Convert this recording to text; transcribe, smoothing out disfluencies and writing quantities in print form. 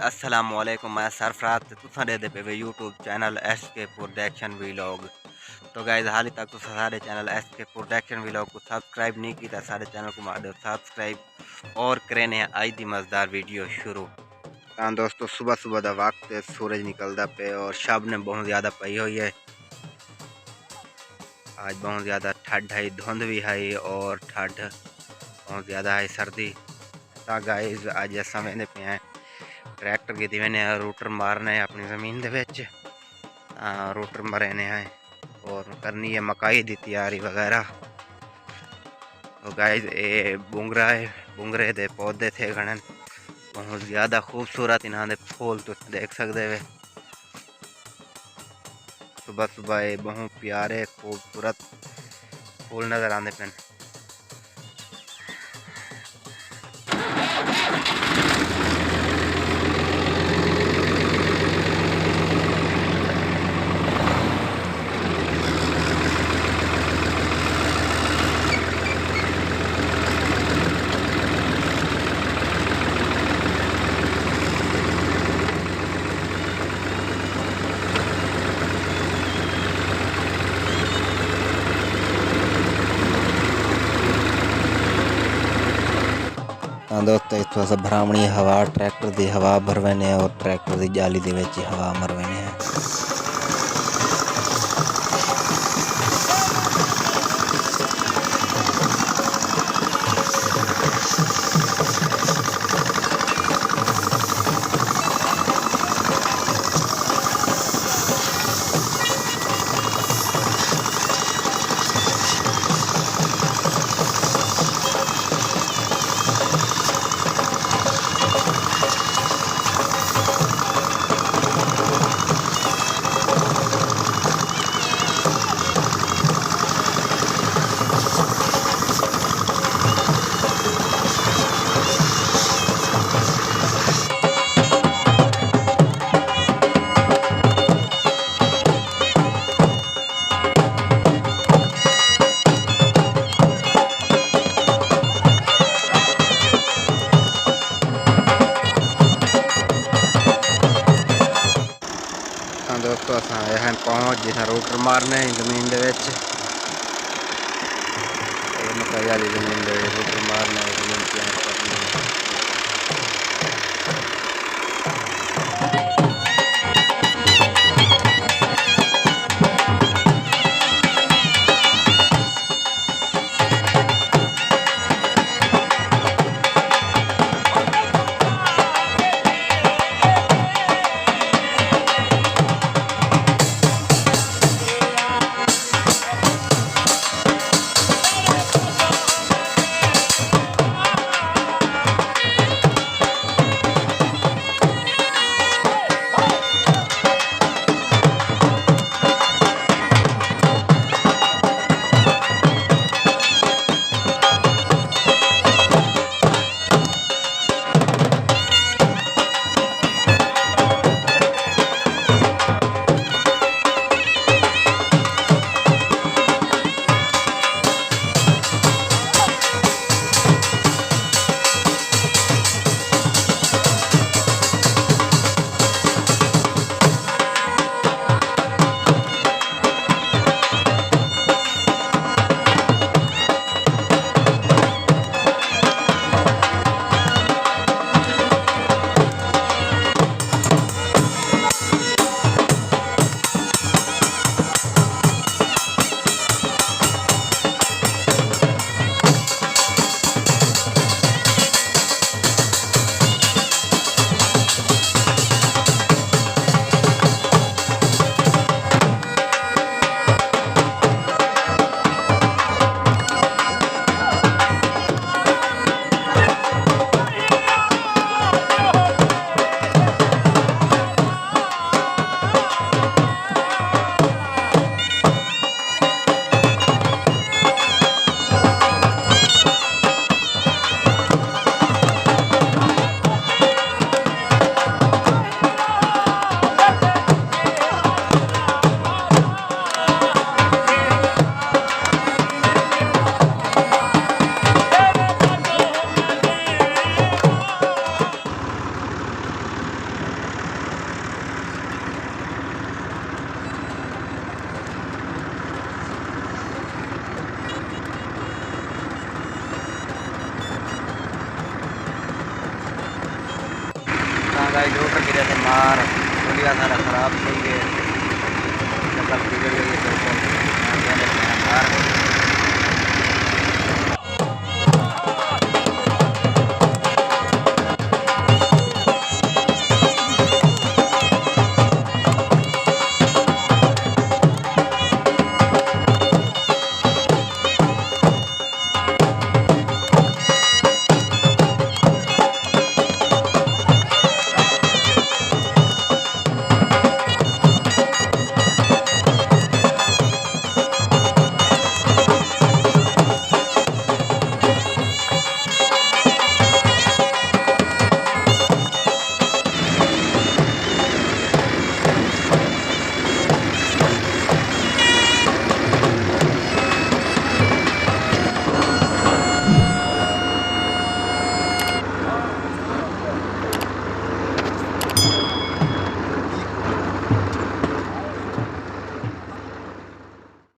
अस्सलाम वालेकुम। मैं सरफराज ते तुसां दे पे यूट्यूब चैनल एस के प्रोडक्शन विलॉग। तो गाइस हाल तक तुस सारे चैनल एस के प्रोडक्शन विलॉग को सब्सक्राइब नहीं किया, सारे चैनल को मार दो सब्सक्राइब और करें आज दी मज़ेदार वीडियो शुरू। हाँ दोस्तों, सुबह सुबह का वक्त है, सूरज निकलता पे और शब ने बहुत ज़्यादा पई हुई है। आज बहुत ज़्यादा ठंड है, धुंध भी है और ठंड बहुत ज़्यादा है, सर्दी। गाइस आज समय पे हैं ट्रैक्टर की मैंने रूटर मारना है अपनी ज़मीन के रूटर मरने हैं और करनी है मकाई की तैयारी वगैरह। तो गाइस ये बुंगरा है, बुंगरे के पौधे थे घने बहुत ज़्यादा खूबसूरत, इन्हों के फूल तो देख सकते हो। सुबह सुबह ये बहुत प्यारे खूबसूरत फूल नज़र आते पे। हाँ दोस्तों, इस थोड़ा सा भरावनी हवा ट्रैक्टर की हवा भरवेने और ट्रैक्टर की जाली के हवा मरवेने हैं। दोस्तों अस आए हैं पहुँच जिन्हें रूटर मारने जमीन मकाई वाली जमीन रूटर मारने जमीन तैयार करनी। और बढ़िया सारा ख़राब सही है, शक्ल बिगड़ गई है बिल्कुल। बाहर